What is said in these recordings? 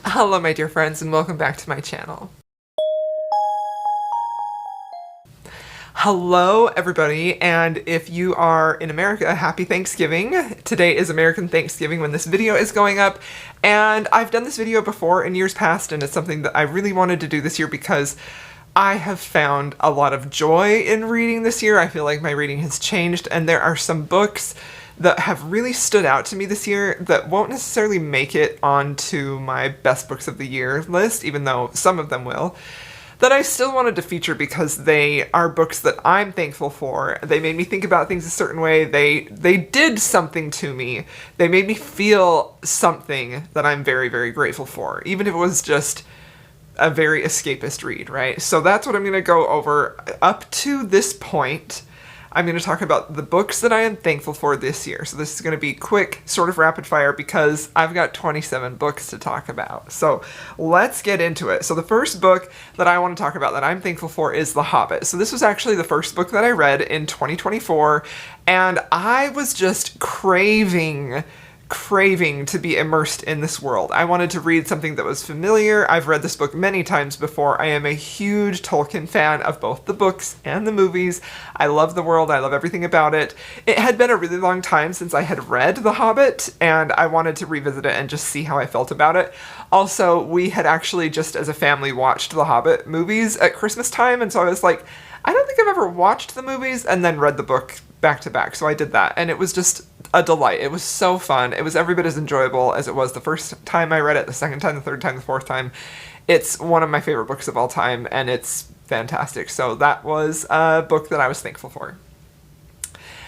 Hello my dear friends and welcome back to my channel. Hello everybody, and if you are in America, happy Thanksgiving. Today is American Thanksgiving when this video is going up, and I've done this video before in years past, and it's something that I really wanted to do this year because I have found a lot of joy in reading this year. I feel like my reading has changed, and there are some books that have really stood out to me this year that won't necessarily make it onto my best books of the year list, even though some of them will, that I still wanted to feature because they are books that I'm thankful for. They made me think about things a certain way. They did something to me. They made me feel something that I'm very, very grateful for, even if it was just a very escapist read, right? So that's what I'm going to go over up to this point. I'm going to talk about the books that I am thankful for this year. So this is going to be quick, sort of rapid fire, because I've got 27 books to talk about. So let's get into it. So the first book that I want to talk about that I'm thankful for is The Hobbit. So this was actually the first book that I read in 2024, and I was just craving to be immersed in this world. I wanted to read something that was familiar. I've read this book many times before. I am a huge Tolkien fan of both the books and the movies. I love the world. I love everything about it. It had been a really long time since I had read The Hobbit, and I wanted to revisit it and just see how I felt about it. Also, we had actually just as a family watched the Hobbit movies at Christmas time, and so I was like, I don't think I've ever watched the movies and then read the book back to back, so I did that, and it was just a delight. It was so fun. It was every bit as enjoyable as it was the first time I read it, the second time, the third time, the fourth time. It's one of my favorite books of all time, and it's fantastic. So that was a book that I was thankful for.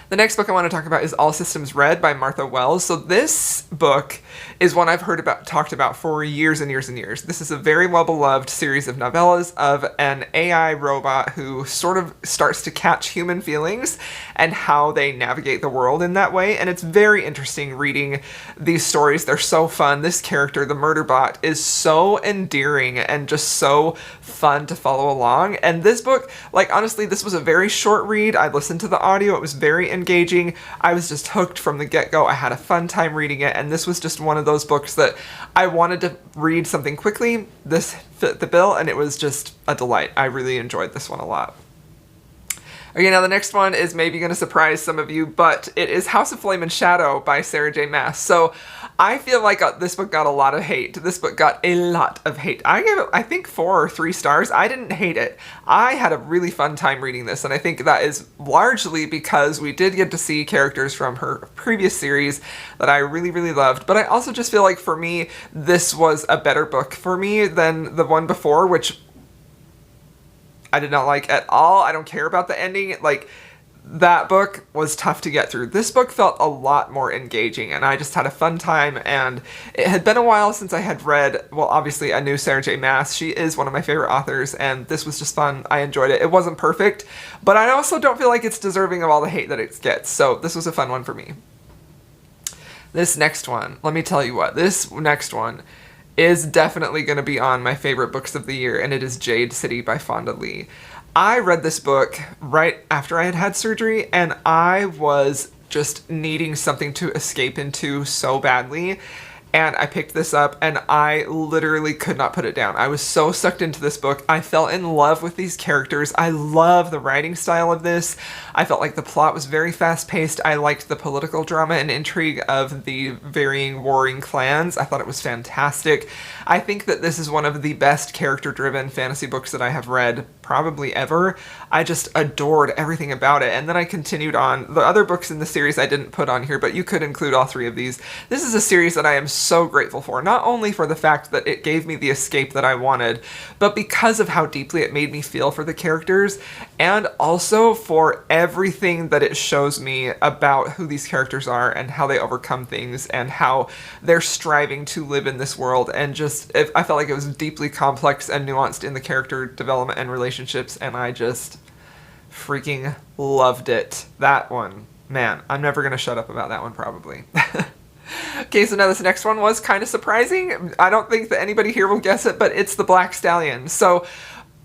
The next book I want to talk about is All Systems Red by Martha Wells. So this book is one I've talked about for years and years and years. This is a very well-beloved series of novellas of an AI robot who sort of starts to catch human feelings and how they navigate the world in that way. And it's very interesting reading these stories. They're so fun. This character, the Murderbot, is so endearing and just so fun to follow along. And this book, like, honestly, this was a very short read. I listened to the audio. It was very engaging. I was just hooked from the get-go. I had a fun time reading it, and this was just one of those books that I wanted to read something quickly. This fit the bill, and it was just a delight. I really enjoyed this one a lot. Okay, now the next one is maybe going to surprise some of you, but it is House of Flame and Shadow by Sarah J. Maas. So I feel like this book got a lot of hate. This book got a lot of hate. I gave it, I think, 4 or 3 stars. I didn't hate it. I had a really fun time reading this, and I think that is largely because we did get to see characters from her previous series that I really, really loved. But I also just feel like, for me, this was a better book for me than the one before, which I did not like at all. I don't care about the ending. Like, that book was tough to get through. This book felt a lot more engaging, and I just had a fun time, and it had been a while since I had read, well, obviously a new Sarah J. Maas. She is one of my favorite authors, and this was just fun. I enjoyed it. It wasn't perfect, but I also don't feel like it's deserving of all the hate that it gets, so this was a fun one for me. This next one, let me tell you what, this next one is definitely going to be on my favorite books of the year, and it is Jade City by Fonda Lee. I read this book right after I had had surgery, and I was just needing something to escape into so badly. And I picked this up, and I literally could not put it down. I was so sucked into this book. I fell in love with these characters. I love the writing style of this. I felt like the plot was very fast-paced. I liked the political drama and intrigue of the varying warring clans. I thought it was fantastic. I think that this is one of the best character-driven fantasy books that I have read probably ever. I just adored everything about it. And then I continued on. The other books in the series I didn't put on here, but you could include all 3 of these. This is a series that I am so grateful for, not only for the fact that it gave me the escape that I wanted, but because of how deeply it made me feel for the characters, and also for everything that it shows me about who these characters are and how they overcome things and how they're striving to live in this world. And just, I felt like it was deeply complex and nuanced in the character development and relationships, and I just freaking loved it. That one, man, I'm never gonna shut up about that one, probably. Okay, so now this next one was kind of surprising. I don't think that anybody here will guess it, but it's the Black Stallion. So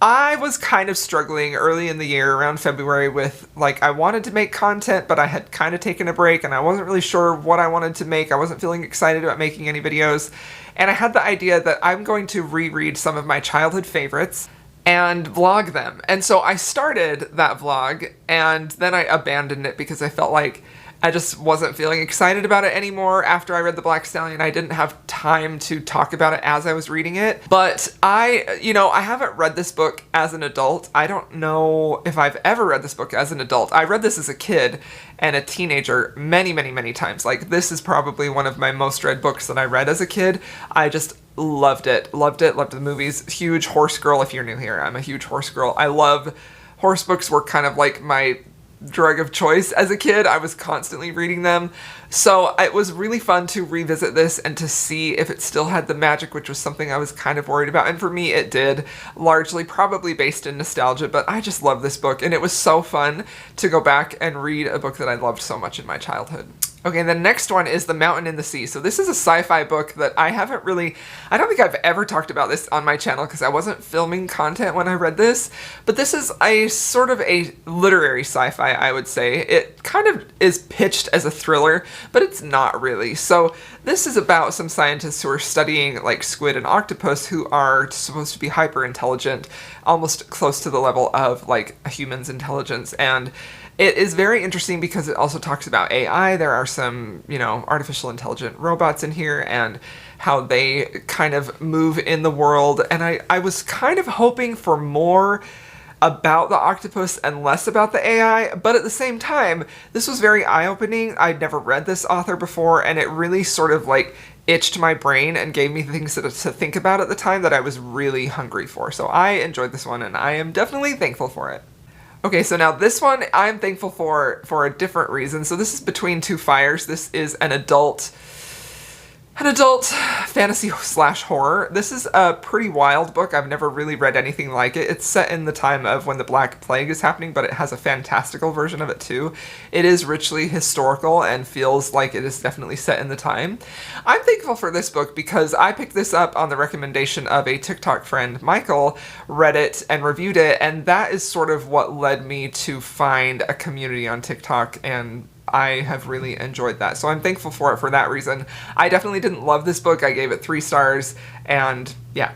I was kind of struggling early in the year, around February, with, like, I wanted to make content, but I had kind of taken a break, and I wasn't really sure what I wanted to make. I wasn't feeling excited about making any videos. and I had the idea that I'm going to reread some of my childhood favorites and vlog them. And so I started that vlog, and then I abandoned it because I felt like I just wasn't feeling excited about it anymore. After I read The Black Stallion, I didn't have time to talk about it as I was reading it. But I haven't read this book as an adult. I don't know if I've ever read this book as an adult. I read this as a kid and a teenager many, many, many times. Like, this is probably one of my most read books that I read as a kid. I just loved it. Loved it. Loved the movies. Huge horse girl. If you're new here, I'm a huge horse girl. I love horse books. Were kind of like my drug of choice as a kid. I was constantly reading them. So it was really fun to revisit this and to see if it still had the magic, which was something I was kind of worried about. And for me, it did, largely probably based in nostalgia, but I just love this book. And it was so fun to go back and read a book that I loved so much in my childhood. Okay, the next one is The Mountain in the Sea. So this is a sci-fi book that I don't think I've ever talked about this on my channel because I wasn't filming content when I read this, but this is a sort of a literary sci-fi, I would say. It kind of is pitched as a thriller, but it's not really. So this is about some scientists who are studying like squid and octopus who are supposed to be hyper intelligent, almost close to the level of like a human's intelligence. And it is very interesting because it also talks about AI. There are some, artificial intelligent robots in here and how they kind of move in the world. And I was kind of hoping for more about the octopus and less about the AI, but at the same time, this was very eye-opening. I'd never read this author before, and it really sort of like itched my brain and gave me things to think about at the time that I was really hungry for. So I enjoyed this one, and I am definitely thankful for it. Okay, so now this one I'm thankful for a different reason. So this is Between Two Fires. This is an adult fantasy / horror. This is a pretty wild book. I've never really read anything like it. It's set in the time of when the Black Plague is happening, but it has a fantastical version of it too. It is richly historical and feels like it is definitely set in the time. I'm thankful for this book because I picked this up on the recommendation of a TikTok friend. Michael read it and reviewed it, and that is sort of what led me to find a community on TikTok, and I have really enjoyed that. So I'm thankful for it for that reason. I definitely didn't love this book. I gave it 3 stars, and yeah,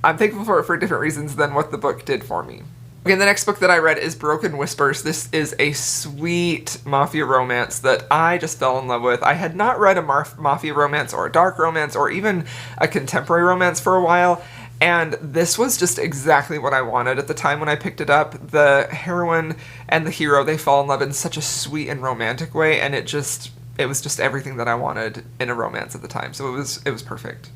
I'm thankful for it for different reasons than what the book did for me. Okay, the next book that I read is Broken Whispers. This is a sweet mafia romance that I just fell in love with. I had not read a mafia romance or a dark romance or even a contemporary romance for a while, and this was just exactly what I wanted at the time when I picked it up. The heroine and the hero, they fall in love in such a sweet and romantic way, and it was just everything that I wanted in a romance at the time. So it was perfect.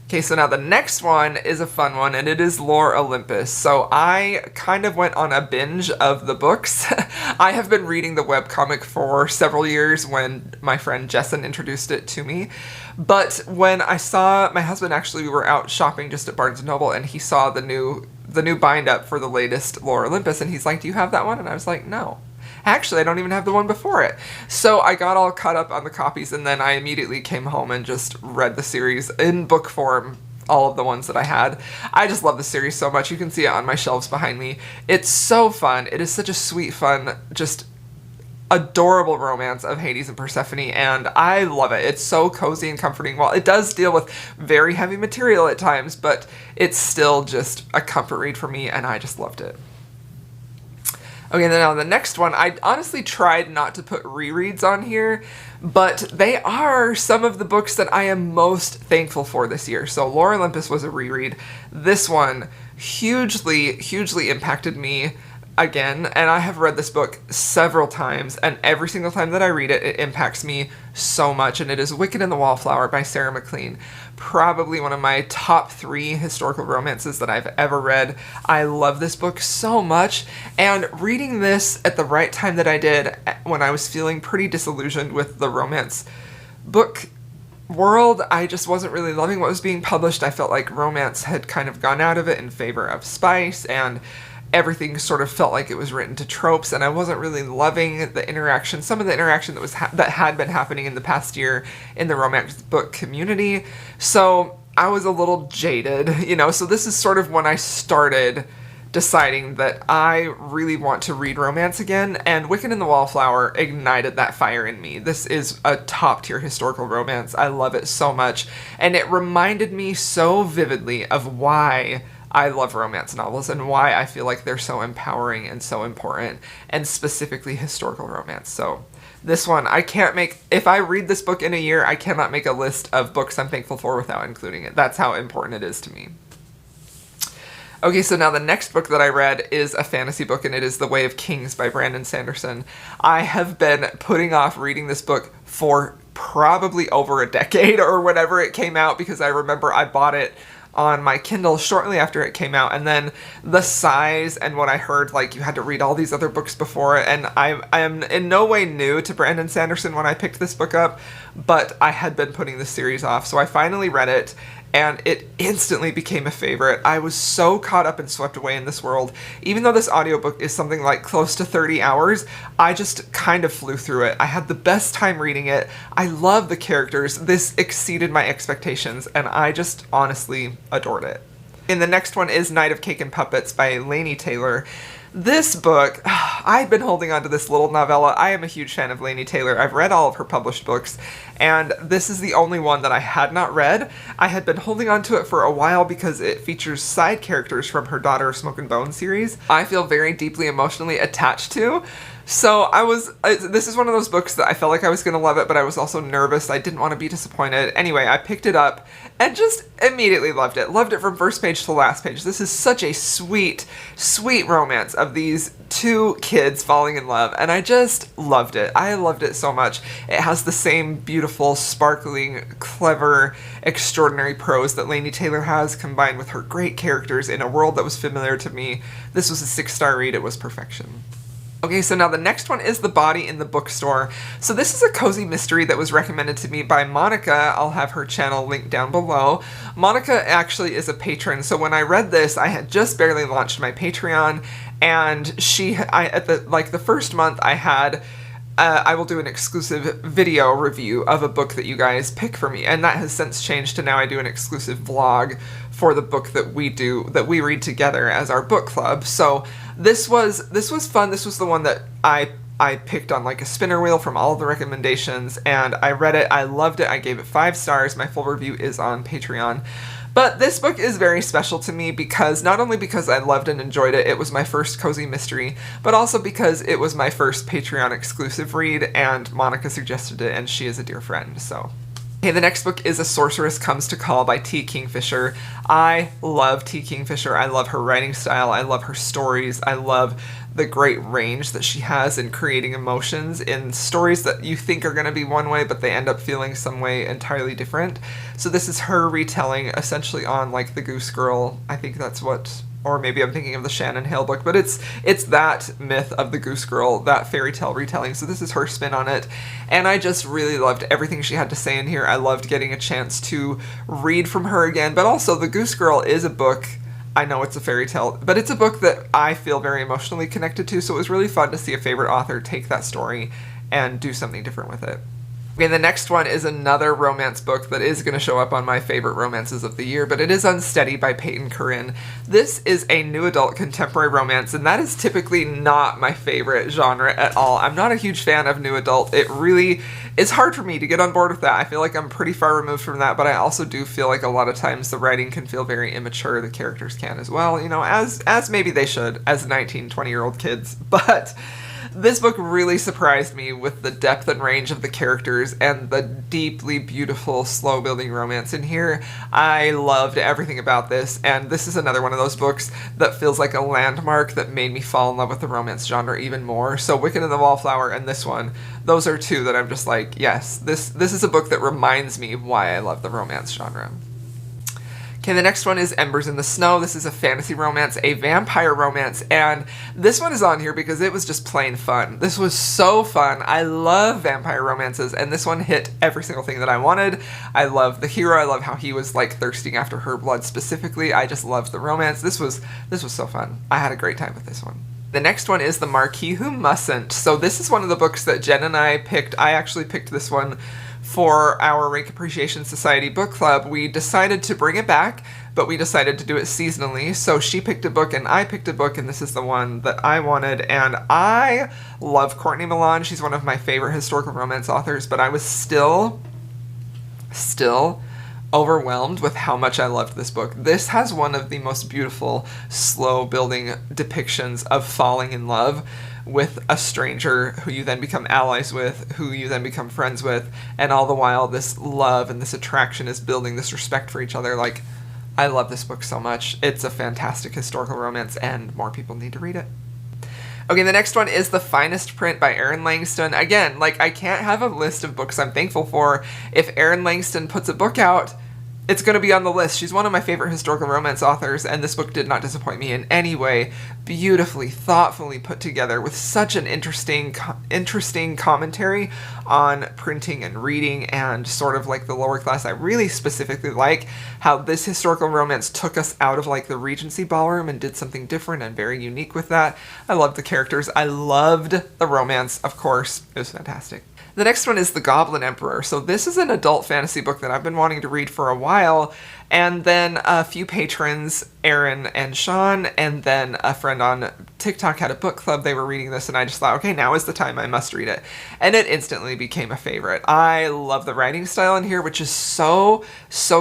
Okay, so now the next one is a fun one, and it is Lore Olympus. So I kind of went on a binge of the books. I have been reading the webcomic for several years when my friend Jessen introduced it to me. But when I saw my husband, actually, we were out shopping just at Barnes & Noble, and he saw the new bind-up for the latest Lore Olympus, and he's like, "Do you have that one?" And I was like, "No. Actually, I don't even have the one before it." So I got all caught up on the copies, and then I immediately came home and just read the series in book form, all of the ones that I had. I just love the series so much. You can see it on my shelves behind me. It's so fun. It is such a sweet, fun, just adorable romance of Hades and Persephone, and I love it. It's so cozy and comforting. While it does deal with very heavy material at times, but it's still just a comfort read for me, and I just loved it. Okay, now the next one, I honestly tried not to put rereads on here, but they are some of the books that I am most thankful for this year. So Lore Olympus was a reread. This one hugely, hugely impacted me again, and I have read this book several times, and every single time that I read it, it impacts me so much, and it is Wicked and the Wallflower by Sarah MacLean. Probably one of my top 3 historical romances that I've ever read. I love this book so much, and reading this at the right time that I did, when I was feeling pretty disillusioned with the romance book world, I just wasn't really loving what was being published. I felt like romance had kind of gone out of it in favor of spice, and everything sort of felt like it was written to tropes, and I wasn't really loving the interaction, some of the interaction that had been happening in the past year in the romance book community. So I was a little jaded, so this is sort of when I started deciding that I really want to read romance again, and Wiccan and the Wallflower ignited that fire in me. This is a top-tier historical romance. I love it so much, and it reminded me so vividly of why I love romance novels and why I feel like they're so empowering and so important, and specifically historical romance. So this one, if I read this book in a year, I cannot make a list of books I'm thankful for without including it. That's how important it is to me. Okay, so now the next book that I read is a fantasy book, and it is The Way of Kings by Brandon Sanderson. I have been putting off reading this book for probably over a decade or whenever it came out, because I remember I bought it on my Kindle shortly after it came out, and then the size and what I heard, like, you had to read all these other books before it, and I am in no way new to Brandon Sanderson when I picked this book up, but I had been putting this series off, so I finally read it, and it instantly became a favorite. I was so caught up and swept away in this world. Even though this audiobook is something like close to 30 hours, I just kind of flew through it. I had the best time reading it. I love the characters. This exceeded my expectations, and I just honestly adored it. And the next one is Night of Cake and Puppets by Laini Taylor. This book, I've been holding on to this little novella. I am a huge fan of Laini Taylor. I've read all of her published books, and this is the only one that I had not read. I had been holding on to it for a while because it features side characters from her Daughter of Smoke and Bone series I feel very deeply emotionally attached to. So this is one of those books that I felt like I was going to love it, but I was also nervous. I didn't want to be disappointed. Anyway, I picked it up and just immediately loved it. Loved it from first page to last page. This is such a sweet, sweet romance of these two kids falling in love, and I just loved it. I loved it so much. It has the same beautiful, sparkling, clever, extraordinary prose that Laini Taylor has, combined with her great characters in a world that was familiar to me. This was a 6-star read. It was perfection. Okay, so now the next one is The Body in the Bookstore. So this is a cozy mystery that was recommended to me by Monica. I'll have her channel linked down below. Monica actually is a patron, so when I read this, I had just barely launched my Patreon, and at the first month I had I will do an exclusive video review of a book that you guys pick for me, and that has since changed to now I do an exclusive vlog for the book that we read together as our book club. So this was fun. This was the one that I picked on like a spinner wheel from all of the recommendations, and I read it. I loved it. I gave it 5 stars. My full review is on Patreon. But this book is very special to me because not only because I loved and enjoyed it, it was my first cozy mystery, but also because it was my first Patreon exclusive read, and Monica suggested it, and she is a dear friend, so. Okay, the next book is A Sorceress Comes to Call by T. Kingfisher. I love T. Kingfisher. I love her writing style. I love her stories. I love the great range that she has in creating emotions in stories that you think are going to be one way, but they end up feeling some way entirely different. So this is her retelling essentially on like the Goose Girl. I think that's what, or maybe I'm thinking of the Shannon Hale book, but it's that myth of the Goose Girl, that fairy tale retelling. So this is her spin on it, and I just really loved everything she had to say in here. I loved getting a chance to read from her again, but also the Goose Girl is a book, I know it's a fairy tale, but it's a book that I feel very emotionally connected to, so it was really fun to see a favorite author take that story and do something different with it. Okay, the next one is another romance book that is going to show up on my favorite romances of the year, but it is Unsteady by Peyton Corinne. This is a new adult contemporary romance, and that is typically not my favorite genre at all. I'm not a huge fan of new adult. It's hard for me to get on board with that. I feel like I'm pretty far removed from that, but I also do feel like a lot of times the writing can feel very immature. The characters can as well, you know, as maybe they should as 19, 20-year-old kids, but this book really surprised me with the depth and range of the characters and the deeply beautiful, slow-building romance in here. I loved everything about this, and this is another one of those books that feels like a landmark that made me fall in love with the romance genre even more. So Wiccan and the Wallflower and this one, those are two that I'm just like, yes, this is a book that reminds me why I love the romance genre. Okay, the next one is Embers in the Snow. This is a fantasy romance, a vampire romance, and this one is on here because it was just plain fun. This was so fun. I love vampire romances, and this one hit every single thing that I wanted. I love the hero. I love how he was like thirsting after her blood specifically. I just loved the romance. This was so fun. I had a great time with this one. The next one is The Marquis Who Mustn't. So this is one of the books that Jen and I picked. I actually picked this one for our Rank Appreciation Society book club. We decided to bring it back but we decided to do it seasonally. So she picked a book and I picked a book, and this is the one that I wanted. And I love Courtney Milan. She's one of my favorite historical romance authors, but I was still overwhelmed with how much I loved this book. This has one of the most beautiful, slow building depictions of falling in love with a stranger who you then become allies with, who you then become friends with, and all the while this love and this attraction is building this respect for each other. Like, I love this book so much. It's a fantastic historical romance, and more people need to read it. Okay, the next one is The Finest Print by Erin Langston. Again, like, I can't have a list of books I'm thankful for. If Erin Langston puts a book out, it's going to be on the list. She's one of my favorite historical romance authors, and this book did not disappoint me in any way. Beautifully, thoughtfully put together with such an interesting commentary on printing and reading and sort of like the lower class. I really specifically like how this historical romance took us out of like the Regency ballroom and did something different and very unique with that. I loved the characters. I loved the romance, of course. It was fantastic. The next one is The Goblin Emperor. So this is an adult fantasy book that I've been wanting to read for a while, and then a few patrons, Aaron and Sean, and then a friend on TikTok had a book club. They were reading this, and I just thought, okay, now is the time, I must read it. And it instantly became a favorite. I love the writing style in here, which is so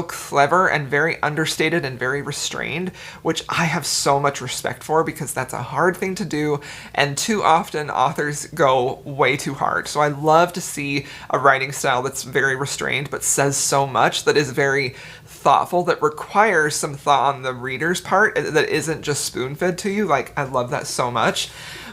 clever and very understated and very restrained, which I have so much respect for because that's a hard thing to do, and too often authors go way too hard. So I love to see a writing style that's very restrained but says so much, that is very thoughtful, that requires some thought on the reader's part, that isn't just spoon-fed to you. Like, I love that so much.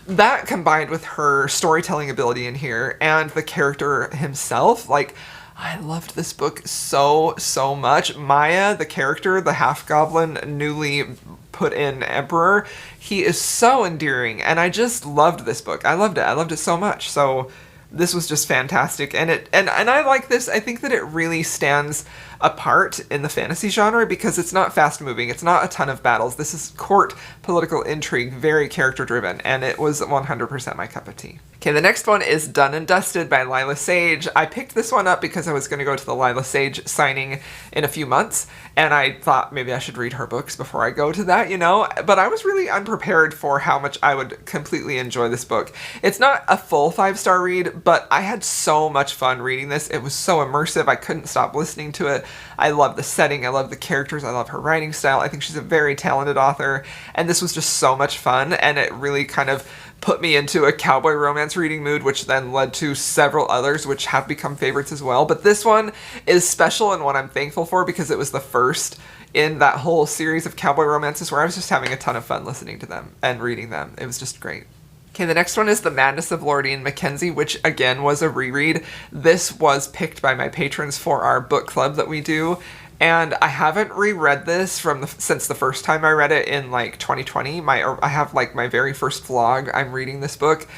That combined with her storytelling ability in here and the character himself, like, I loved this book so much. Maya, the character, the half-goblin, newly put in Emperor, he is so endearing, and I just loved this book. I loved it so much. So this was just fantastic, and I like this. I think that it really stands apart in the fantasy genre because it's not fast moving, it's not a ton of battles. This is court political intrigue, very character driven, and it was 100% my cup of tea. Okay, the next one is Done and Dusted by Lila Sage. I picked this one up because I was going to go to the Lila Sage signing in a few months, and I thought maybe I should read her books before I go to that, you know? But I was really unprepared for how much I would completely enjoy this book. It's not a full 5-star read, but I had so much fun reading this. It was so immersive, I couldn't stop listening to it. I love the setting, I love the characters, I love her writing style. I think she's a very talented author, and this was just so much fun, and it really kind of put me into a cowboy romance reading mood, which then led to several others which have become favorites as well. But this one is special and one I'm thankful for because it was the first in that whole series of cowboy romances where I was just having a ton of fun listening to them and reading them. It was just great. Okay, the next one is The Madness of Lordy and Mackenzie, which again was a reread. This was picked by my patrons for our book club that we do, and I haven't reread this since the first time I read it in like 2020. I have like my very first vlog, I'm reading this book,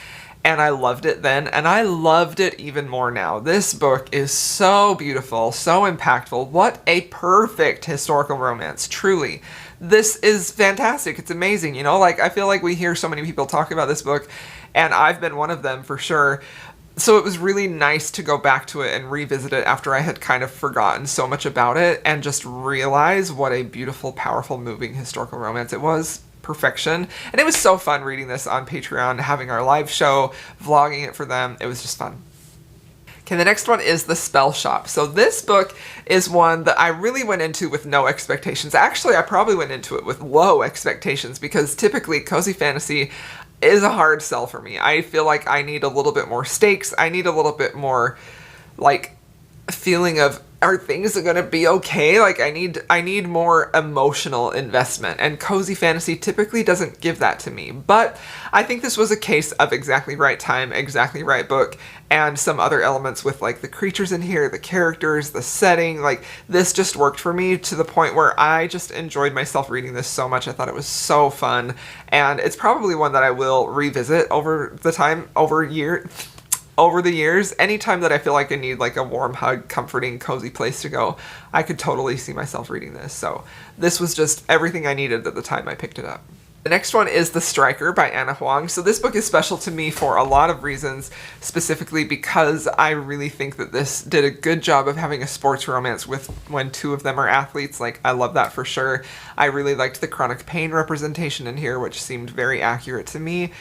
and I loved it then, and I loved it even more now. This book is so beautiful, so impactful. What a perfect historical romance, truly. This is fantastic. It's amazing, you know? Like, I feel like we hear so many people talk about this book, and I've been one of them for sure. So it was really nice to go back to it and revisit it after I had kind of forgotten so much about it and just realize what a beautiful, powerful, moving historical romance it was. Perfection. And it was so fun reading this on Patreon, having our live show, vlogging it for them. It was just fun. Okay, the next one is The Spellshop. So this book is one that I really went into with no expectations. Actually, I probably went into it with low expectations because typically cozy fantasy is a hard sell for me. I feel like I need a little bit more stakes. I need a little bit more, like, feeling of, are things gonna be okay? Like, I need more emotional investment, and cozy fantasy typically doesn't give that to me. But I think this was a case of exactly right time, exactly right book, and some other elements with like the creatures in here, the characters, the setting. Like, this just worked for me to the point where I just enjoyed myself reading this so much. I thought it was so fun, and it's probably one that I will revisit over the years. Anytime that I feel like I need like a warm hug, comforting, cozy place to go, I could totally see myself reading this. So this was just everything I needed at the time I picked it up. The next one is The Striker by Anna Huang. So this book is special to me for a lot of reasons, specifically because I really think that this did a good job of having a sports romance with when two of them are athletes. Like, I love that for sure. I really liked the chronic pain representation in here, which seemed very accurate to me.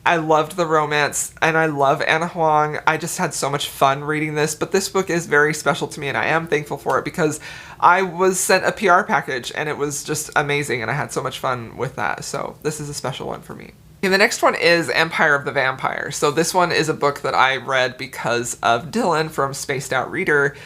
I loved the romance, and I love Anna Huang. I just had so much fun reading this, but this book is very special to me, and I am thankful for it because I was sent a PR package, and it was just amazing, and I had so much fun with that, so this is a special one for me. Okay, the next one is Empire of the Vampire. So this one is a book that I read because of Dylan from Spaced Out Reader,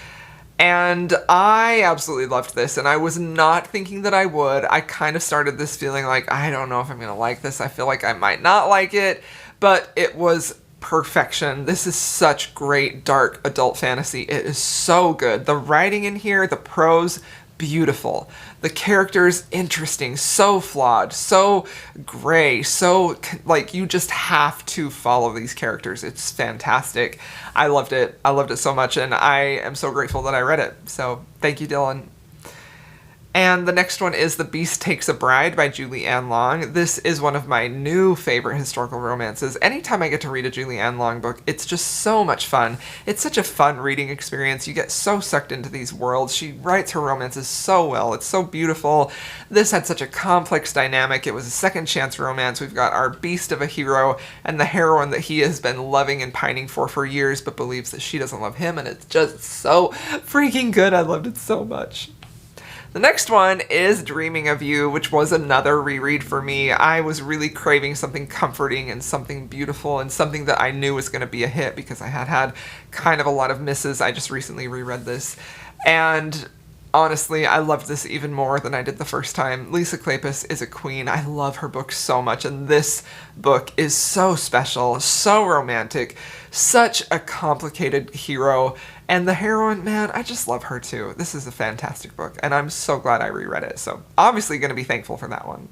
and I absolutely loved this, and I was not thinking that I would. I kind of started this feeling like, I don't know if I'm going to like this. I feel like I might not like it, but it was perfection. This is such great dark adult fantasy. It is so good. The writing in here, the prose, beautiful. The characters, interesting, so flawed, so gray, so, like, you just have to follow these characters. It's fantastic. I loved it. I loved it so much, and I am so grateful that I read it. So, thank you, Dylan. And the next one is The Beast Takes a Bride by Julie Anne Long. This is one of my new favorite historical romances. Anytime I get to read a Julie Anne Long book, it's just so much fun. It's such a fun reading experience. You get so sucked into these worlds. She writes her romances so well. It's so beautiful. This had such a complex dynamic. It was a second chance romance. We've got our beast of a hero and the heroine that he has been loving and pining for years, but believes that she doesn't love him, and it's just so freaking good. I loved it so much. The next one is Dreaming of You, which was another reread for me. I was really craving something comforting and something beautiful and something that I knew was going to be a hit because I had kind of a lot of misses. I just recently reread this, and honestly, I loved this even more than I did the first time. Lisa Kleypas is a queen. I love her book so much, and this book is so special, so romantic, such a complicated hero, and the heroine, man, I just love her too. This is a fantastic book, and I'm so glad I reread it, so obviously going to be thankful for that one.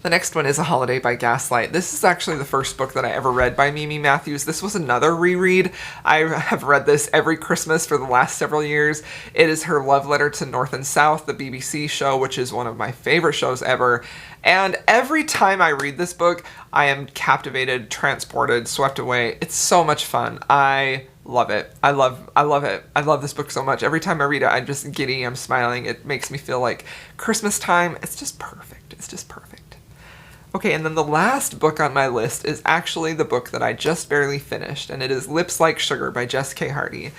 The next one is A Holiday by Gaslight. This is actually the first book that I ever read by Mimi Matthews. This was another reread. I have read this every Christmas for the last several years. It is her love letter to North and South, the BBC show, which is one of my favorite shows ever. And every time I read this book, I am captivated, transported, swept away. It's so much fun. I love it. I love it. I love this book so much. Every time I read it, I'm just giddy, I'm smiling. It makes me feel like Christmas time. It's just perfect. It's just perfect. Okay, and then the last book on my list is actually the book that I just barely finished, and it is Lips Like Sugar by Jess K. Hardy.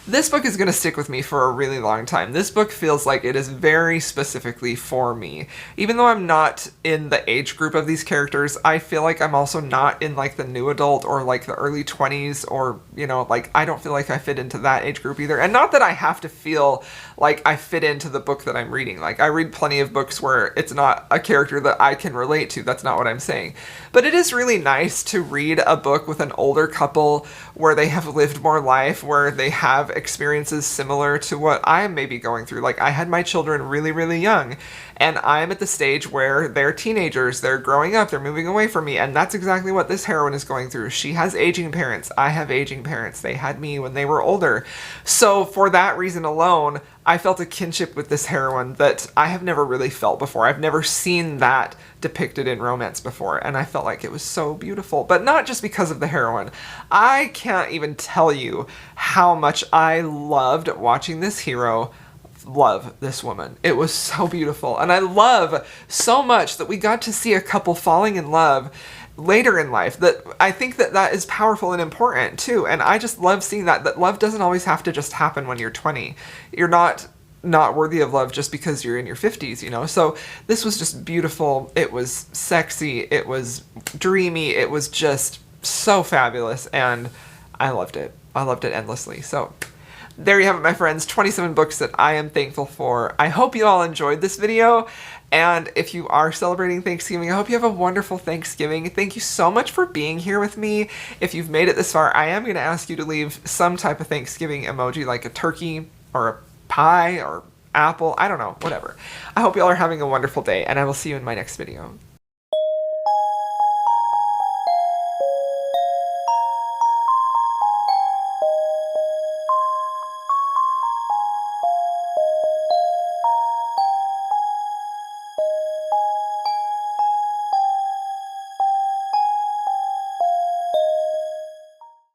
This book is going to stick with me for a really long time. This book feels like it is very specifically for me. Even though I'm not in the age group of these characters, I feel like I'm also not in like the new adult or like the early 20s or, you know, like I don't feel like I fit into that age group either. And not that I have to feel like I fit into the book that I'm reading. Like I read plenty of books where it's not a character that I can relate to. That's not what I'm saying. But it is really nice to read a book with an older couple where they have lived more life, where they have experiences similar to what I am maybe going through. Like I had my children really, really young, and I'm at the stage where they're teenagers, they're growing up, they're moving away from me, and that's exactly what this heroine is going through. She has aging parents. I have aging parents. They had me when they were older. So for that reason alone, I felt a kinship with this heroine that I have never really felt before. I've never seen that depicted in romance before, and I felt like it was so beautiful. But not just because of the heroine. I can't even tell you how much I loved watching this hero love this woman. It was so beautiful, and I love so much that we got to see a couple falling in love later in life. That I think that is powerful and important too, and I just love seeing that love doesn't always have to just happen when you're 20. You're not worthy of love just because you're in your 50s, you know? So this was just beautiful. It was sexy. It was dreamy. It was just so fabulous, and I loved it. I loved it endlessly. So there you have it, my friends, 27 books that I am thankful for. I hope you all enjoyed this video, and if you are celebrating Thanksgiving, I hope you have a wonderful Thanksgiving. Thank you so much for being here with me. If you've made it this far, I am going to ask you to leave some type of Thanksgiving emoji, like a turkey or a pie or apple, I don't know, whatever. I hope you all are having a wonderful day, and I will see you in my next video.